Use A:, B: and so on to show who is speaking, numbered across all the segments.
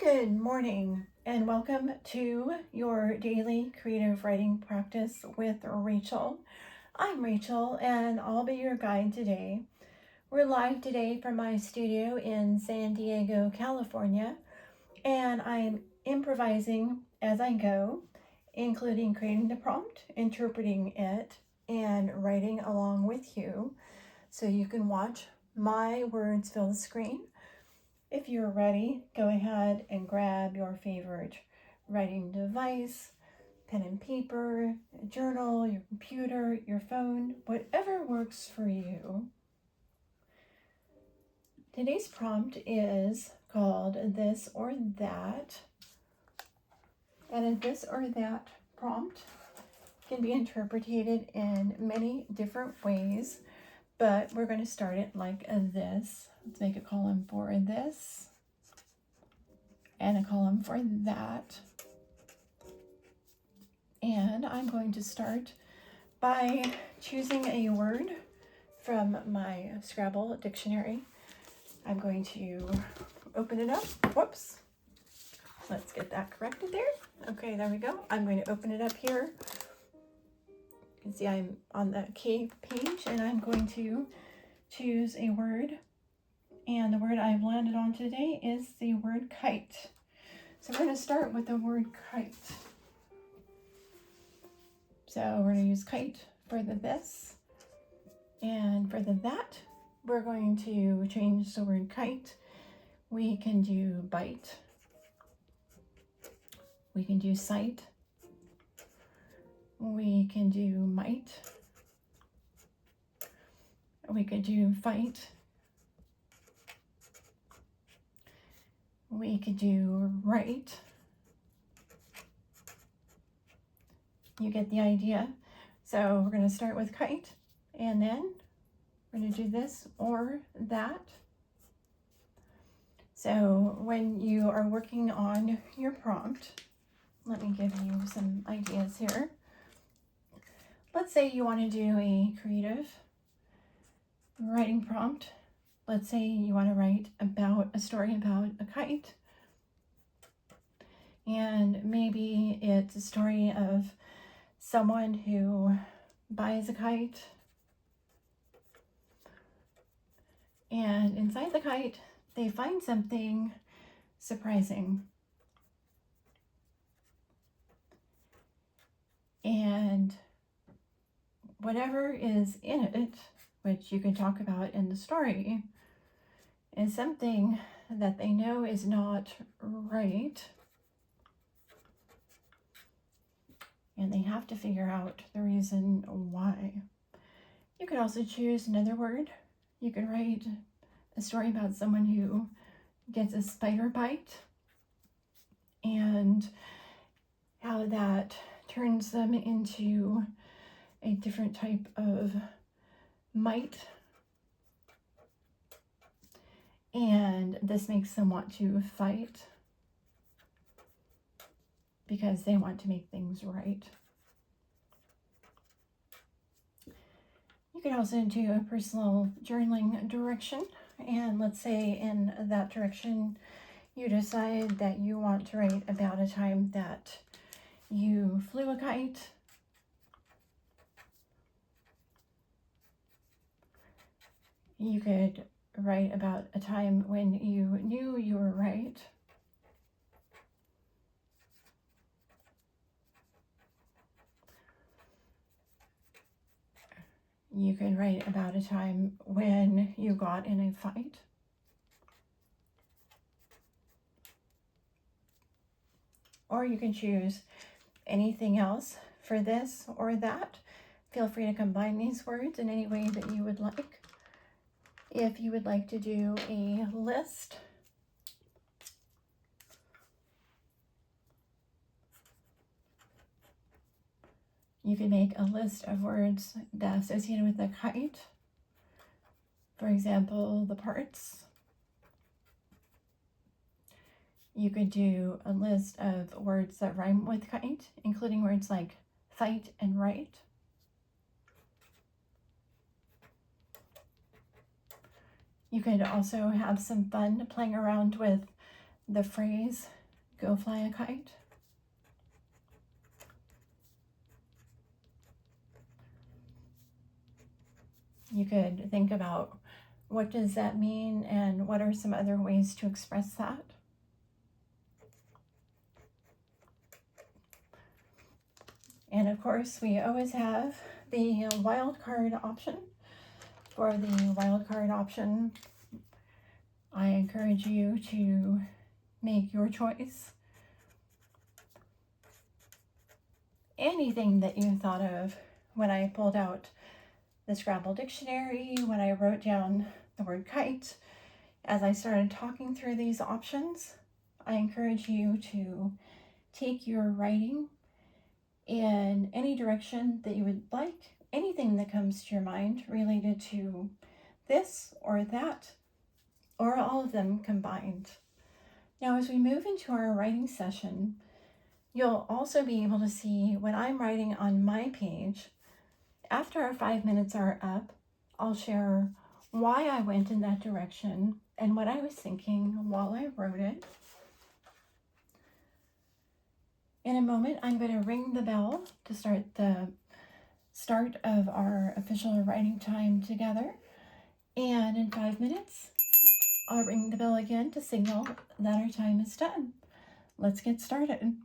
A: Good morning and welcome to your daily creative writing practice with Rachel. I'm Rachel and I'll be your guide today. We're live today from my studio in San Diego, California, and I'm improvising as I go, including creating the prompt, interpreting it, and writing along with you so you can watch my words fill the screen. If you're ready, go ahead and grab your favorite writing device, pen and paper, a journal, your computer, your phone, whatever works for you. Today's prompt is called This or That. And a this or that prompt can be interpreted in many different ways, but we're going to start it like this. Let's make a column for this and a column for that. And I'm going to start by choosing a word from my Scrabble dictionary. I'm going to open it up. Whoops. Let's get that corrected there. Okay, there we go. I'm going to open it up here. You can see I'm on the K page and I'm going to choose a word. And the word I've landed on today is the word kite. So we're going to start with the word kite. So we're going to use kite for the this, and for the that, we're going to change the word kite. We can do bite, we can do sight, we can do might, we could do fight, we could do right. You get the idea. So we're going to start with kite, and then we're going to do this or that. So when you are working on your prompt, let me give you some ideas here. Let's say you want to do a creative writing prompt. Let's say you want to write about a story about a kite. And maybe it's a story of someone who buys a kite. And inside the kite, they find something surprising. And whatever is in it, which you can talk about in the story, is something that they know is not right. And they have to figure out the reason why. You could also choose another word. You could write a story about someone who gets a spider bite and how that turns them into a different type of mite. And this makes them want to fight because they want to make things right. You could also do a personal journaling direction. And let's say in that direction, you decide that you want to write about a time that you flew a kite. You could write about a time when you knew you were right. You can write about a time when you got in a fight. Or you can choose anything else for this or that. Feel free to combine these words in any way that you would like. If you would like to do a list, you can make a list of words that are associated with the kite. For example, the parts. You could do a list of words that rhyme with kite, including words like fight and right. You could also have some fun playing around with the phrase, go fly a kite. You could think about what does that mean and what are some other ways to express that. And of course, we always have the wild card option. For the wild card option, I encourage you to make your choice. Anything that you thought of when I pulled out the Scrabble dictionary, when I wrote down the word kite, as I started talking through these options, I encourage you to take your writing in any direction that you would like, anything that comes to your mind related to this or that, or all of them combined. Now, as we move into our writing session, you'll also be able to see when I'm writing on my page, after our 5 minutes are up, I'll share why I went in that direction and what I was thinking while I wrote it. In a moment, I'm going to ring the bell to start the start of our official writing time together. And in 5 minutes, I'll ring the bell again to signal that our time is done. Let's get started.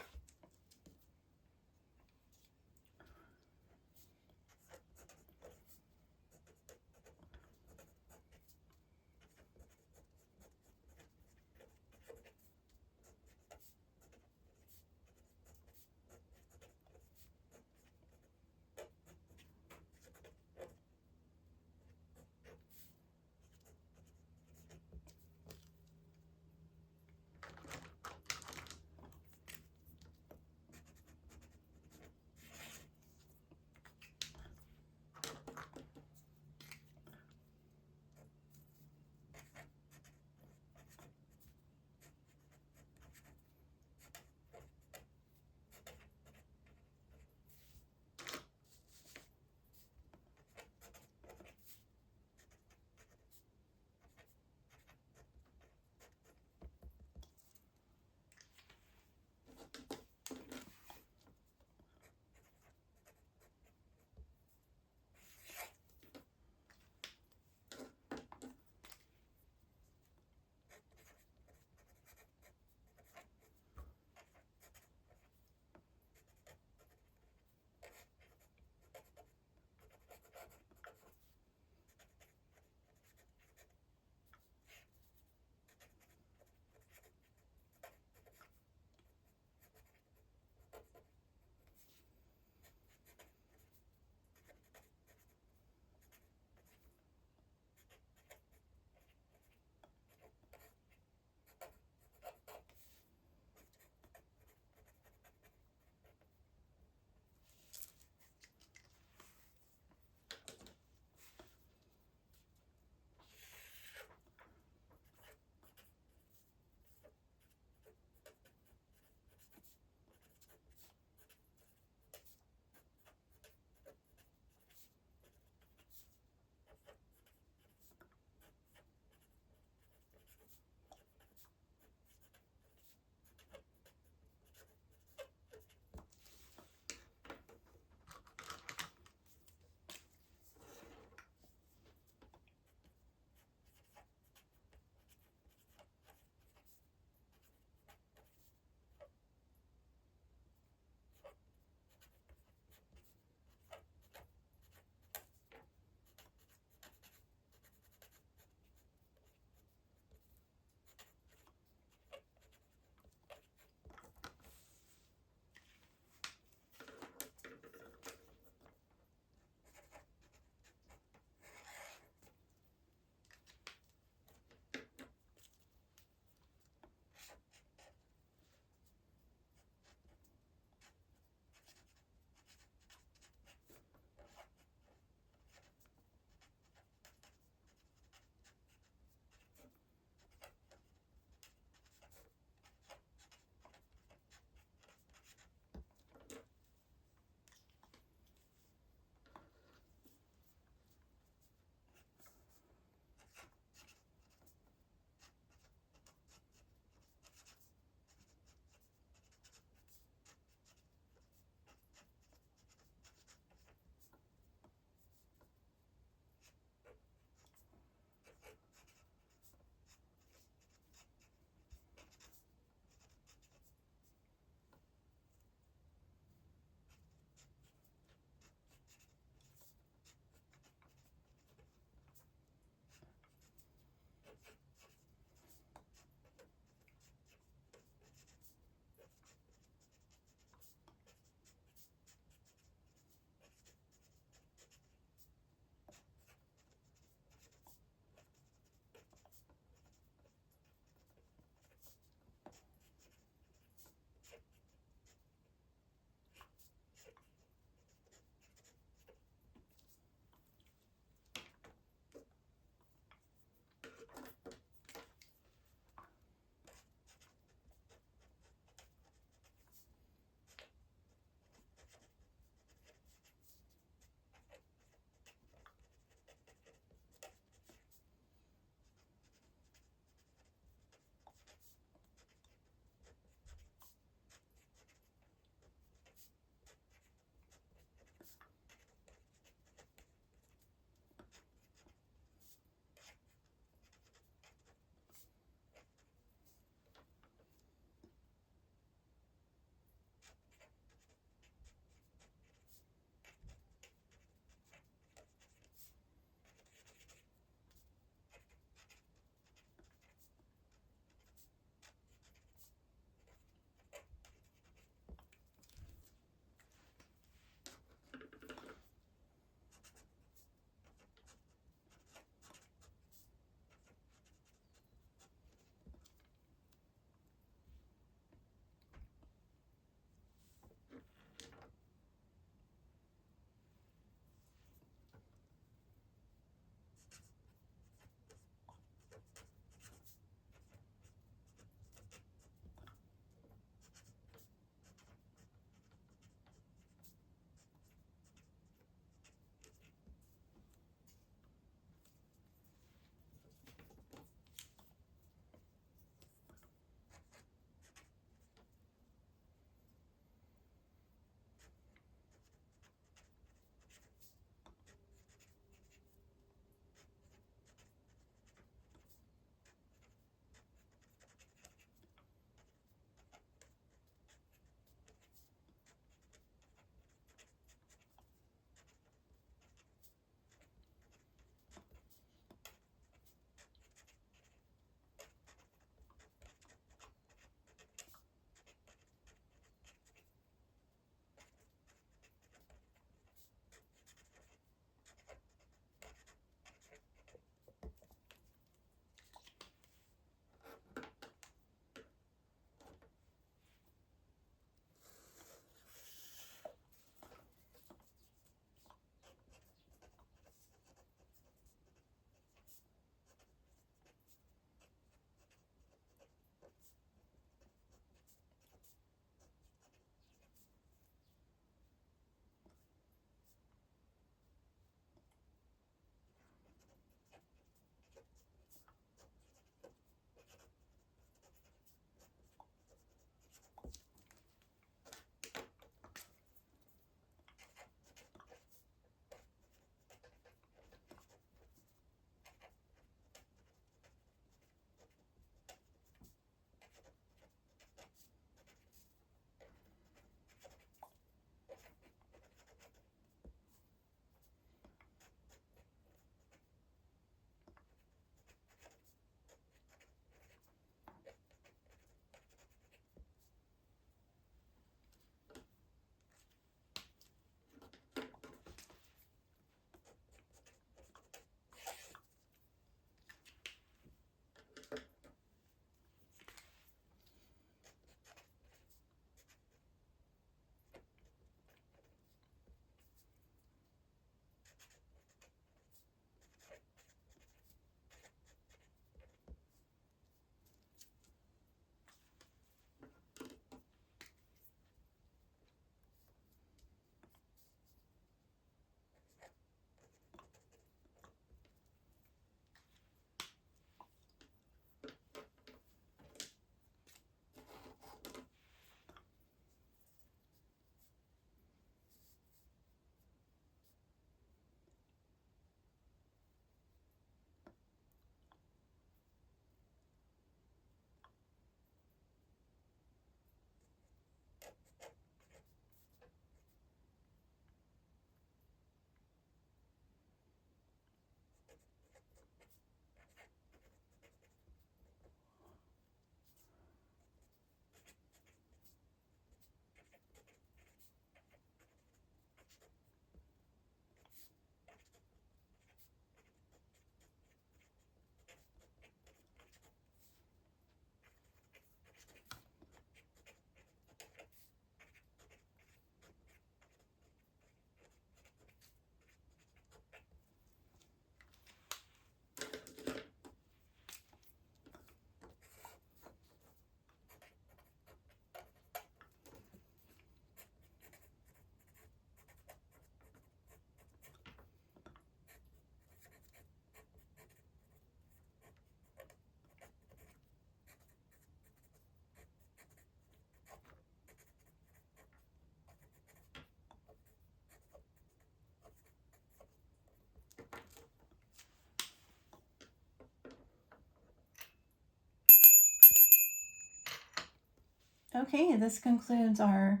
A: Okay, this concludes our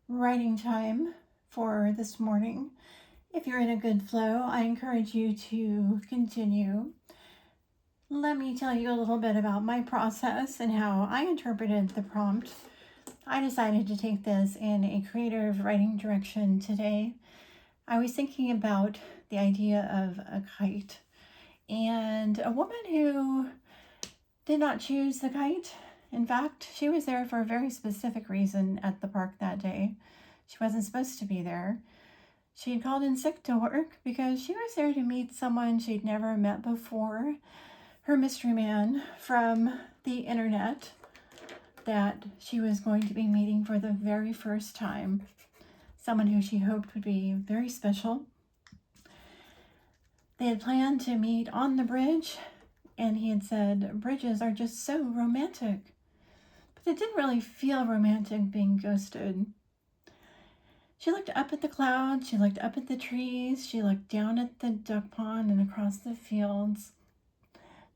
A: writing time for this morning. If you're in a good flow, I encourage you to continue. Let me tell you a little bit about my process and how I interpreted the prompt. I decided to take this in a creative writing direction today. I was thinking about the idea of a kite and a woman who did not choose the kite. In fact, she was there for a very specific reason at the park that day. She wasn't supposed to be there. She had called in sick to work because she was there to meet someone she'd never met before, her mystery man from the internet that she was going to be meeting for the very first time, someone who she hoped would be very special. They had planned to meet on the bridge, and he had said, bridges are just so romantic. But it didn't really feel romantic being ghosted. She looked up at the clouds, she looked up at the trees, she looked down at the duck pond and across the fields.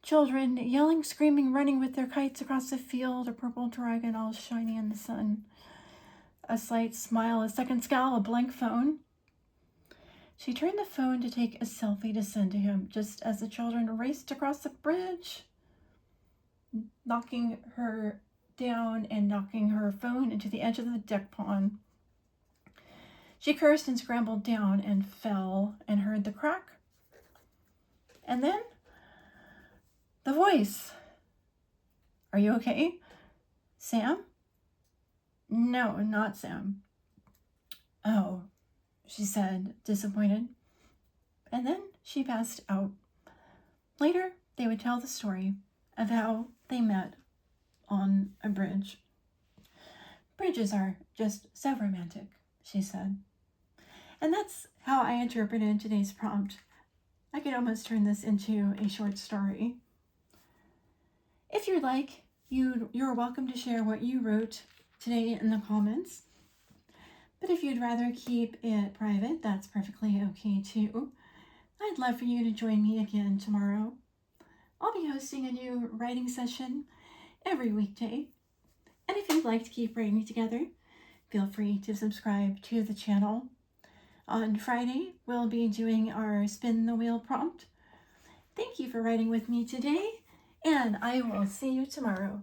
A: Children yelling, screaming, running with their kites across the field, a purple dragon all shiny in the sun. A slight smile, a second scowl, a blank phone. She turned the phone to take a selfie to send to him just as the children raced across the bridge, knocking her down and knocking her phone into the edge of the duck pond. She cursed and scrambled down and fell and heard the crack. And then the voice. Are you okay? Sam? No, not Sam. Oh, she said, disappointed. And then she passed out. Later, they would tell the story of how they met on a bridge. Bridges are just so romantic, she said. And that's how I interpreted today's prompt. I could almost turn this into a short story. If you'd like, you're welcome to share what you wrote today in the comments. But if you'd rather keep it private, that's perfectly okay too. I'd love for you to join me again tomorrow. I'll be hosting a new writing session every weekday. And if you'd like to keep writing together, feel free to subscribe to the channel. On Friday, we'll be doing our spin the wheel prompt. Thank you for writing with me today, and I will see you tomorrow.